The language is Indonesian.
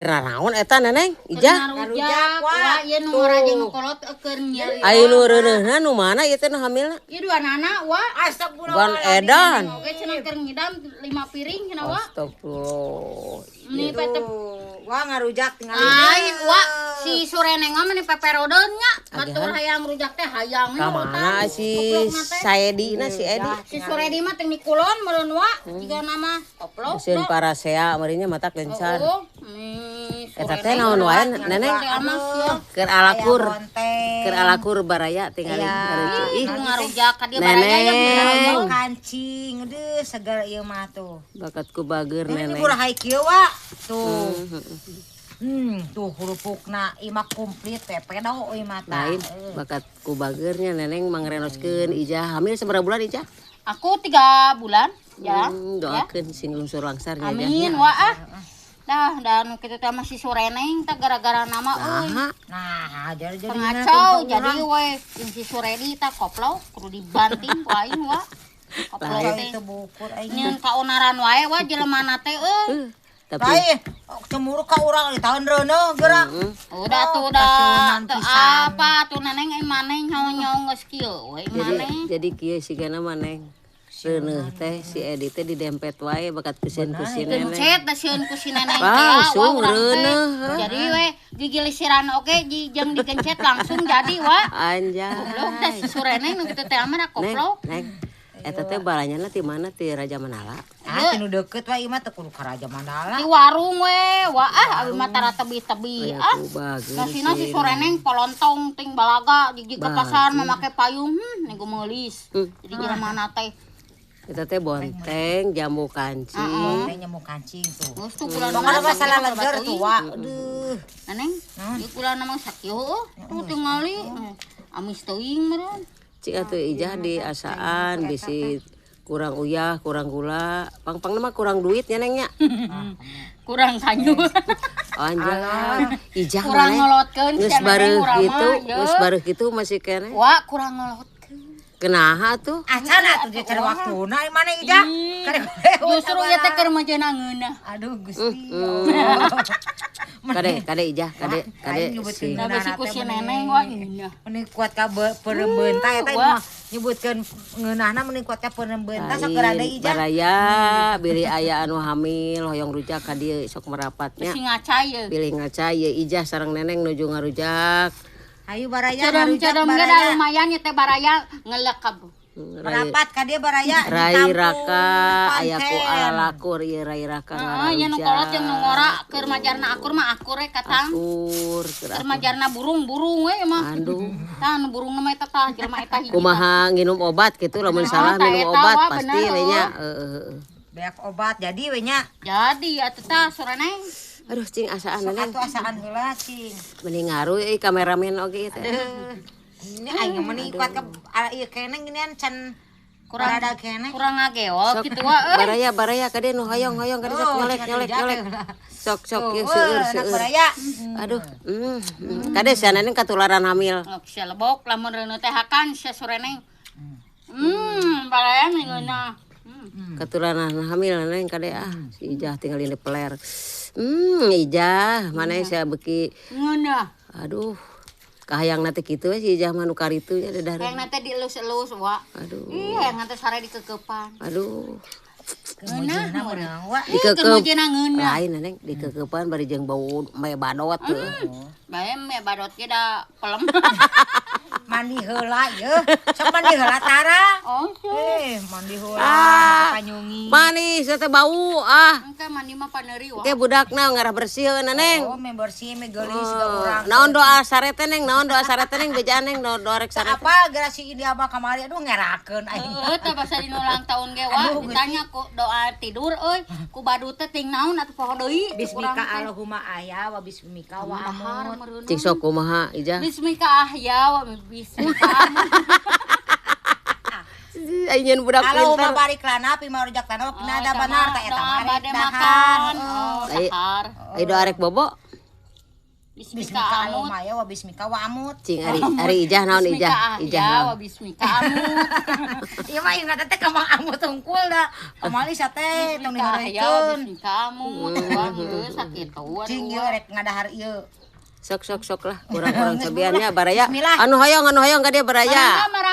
Ranaon eta Neneng Ija Ngarujak wa ieu nu ngaraje nu kolot keur nyeri. aya nu reuneuna nu mana ieu teh nu hamilna Ieu dua anak wa bukan edan oge cenah keur ngidam 5 piring cenah wa. astagfirullah Ini petep Wah ngarujak tinggal lain wa si Sureneng mah meni peperodeun nya. Batur hayang rujak teh hayang ka mana si Saedi na si Edi Si Suredi mah teh mikulon meureun wa jiga nama koplok. mesin parasea meureunnya mata kencan Oh, eta teh naon wae Neneng keur alakur baraya tinggalin kareucu ih Ih, ngarujak ka dieu baraya ya kancing aduh segar ieu mah tuh. bakat ku bager Ini Neneng murah haikeu wa tuh. Tuh hurupukna imak komplit pepe dah euy mata. lain bakat ku bagernya Neneng mangrenoskeun Ija hamil sabaraha bulan Ija Aku 3 bulan ya. doakeun sing lungsur langsarnya Amin wa ah. Dah dan kitu teh masih Sureneng teh gara-gara nama euy. Nah, jadi Ngacau jadi we jeung si Suredi teh koplok kudu dibanting ku aing wa. Koplok teh itu bukur aing. nyeun kaunaran wae wa jelemana teh euy. tapi Lain, cemburu ka urang di tahun reuneuh geura. Udah tuh udah teu apa tuh Neneng maneh nyawa-nyawa geus kieu we maneh. jadi kieu sigana maneng reuneuh teh si Edi teh didempet wae bakat kusin kusin Neneng Kencet da sieun ku si Neneng teh langsung urang teh. reuneuh Jadi we gigilisiran oge jeung dikencet langsung jadi wa. anjay Goblok da si Sureneng nu kitu teh mah koplok. Neng eta teh balanyana ti mana ti Raja Mandala Ah, tinu deukeut wae ieu mah teu kudu ka Raja Mandala. Di warung we wa ah abi mah tara tebi-tebi ah. ku bager Kasina si Sureneng polontong ting balaga jiji ke pasar memake payung nego meulis. Jadi jelemana teh eta teh bonteng jambu kancing Teh nyemu kancing tuh. geus tuh kula Pokoknya masalah leger tuh wa. Aduh. Neneng, ieu kula namang sakieu tuh tingali amis teuing meureun. cik atuh Ijah di asaan bisi kurang uyah kurang gula pang-pang mah kurang duitnya Nengnya Kurang kanyu. anjay Ijah Kurang mah ngolotkeun geus cenah bareuh urang gitu mah, yeuh. geus bareuh gitu masih kene Wah, kurang ngolotkeun. kenaha tuh Acan atuh dia cari waktuna mana ida? Justru ieu teh keur majeuna ngeunah. Aduh Gusti. kade Ijah kade si Da bisi ku si Neneng wah ngeunah. Mending kuat ka peureubeunta eta mah nyebutkeun ngeunahna mending kuat ka peureubeunta sok gerade ija. baraya bili aya anu hamil hoyong rujak ka dieu sok merapatnya Si ngacai pilih ngaca ye Ijah sareng Neneng nuju ngarujak Ayo baraya Cadam-cadam ge da lumayan ya teh baraya ngelekab. merapat ka dia baraya. Rai Raka aya ku alalakur ieu Rai Raka Nya nu kolot jeung nu ngora keur majarna akur mah akur we katang. akur Keur majarna burung-burung we mah. aduh Tah nu burung mah eta tah jelema eta hiji. kumaha nginum obat gitu lamun salah tah minum eta obat wah, pasti bener, we nya Beak obat jadi we nya. Jadi atuh tah Sureneng. aduh cing asaan Neneng Atuh asaan heula cing. mending ngaruh kameramen oge teh Ini aing mending kuat ka ieu keneng ginian can Kurang ada keneng. kurang ngageok kitu wa euy. baraya kade nu hoyong kade sok nyolek sok ieu seueur Baraya. aduh kade sia Neneng katularan hamil Ngok sia lebok lamun reuneu teh hakan sia Sureneng. Baraya ngeunah. katularan hamil Neneng kade si Ijah tinggal di peler Ijah mana saya beki Ngeunah. aduh kahayang nanti gitu si Ijah manu karitunya dadah Yang nanti dielus-elus wa. aduh Iya, yang nanti sare dikekepan. aduh Ngeunah Meureun wa. kemudian ngeunah. lain Neneng dikekepan bari jeung bau mae badot tuh Bae me badot ge da pelem. Mandi heula yeuh. Sok mandi heula tara. Oh, Mandi heula panyungi. manis teh bau engke mandi mah paneuri wa. ke budakna ngarah bersih Neneng Oh, me bersih me geulis ga urang. naon doa sare teh Neng naon doa sare teh Neng bejaan Neng doa rek sare Apa gara si Idi Abah kamari aduh ngerakeun aing. Heeh, teh basa dina ulang tahun ge wa. Ditanya ku doa tidur euy, ku badut teh ting naon atuh poho deui. Bismika Allahumma aya wa bismika wa amut. cik sok kumaha Ijah Bismika ahya wa bismika amut. Ayeuna budak Allahumma pintar barik lana fi ma rajaqtana wa qina adzabannar ta eta Doa mah bade dahar. makan. Oh, dahar. ayo doa rek bobo Bismika anu mah ya wa bismika wa amut. Cing ari ijah naon ijah? Ijah naon? Bismika amut. Ieu mah ingat teh ka Mang Amut tungkul da. Kamali sa teh tong dihareukeun. Bismika amut. Wah, ieu sakitu. Cing ieu rek ngadahar ieu. Sok lah kurang-kurang cobiannya baraya. Bismillah. Anu hoyong ka dia baraya. Marangga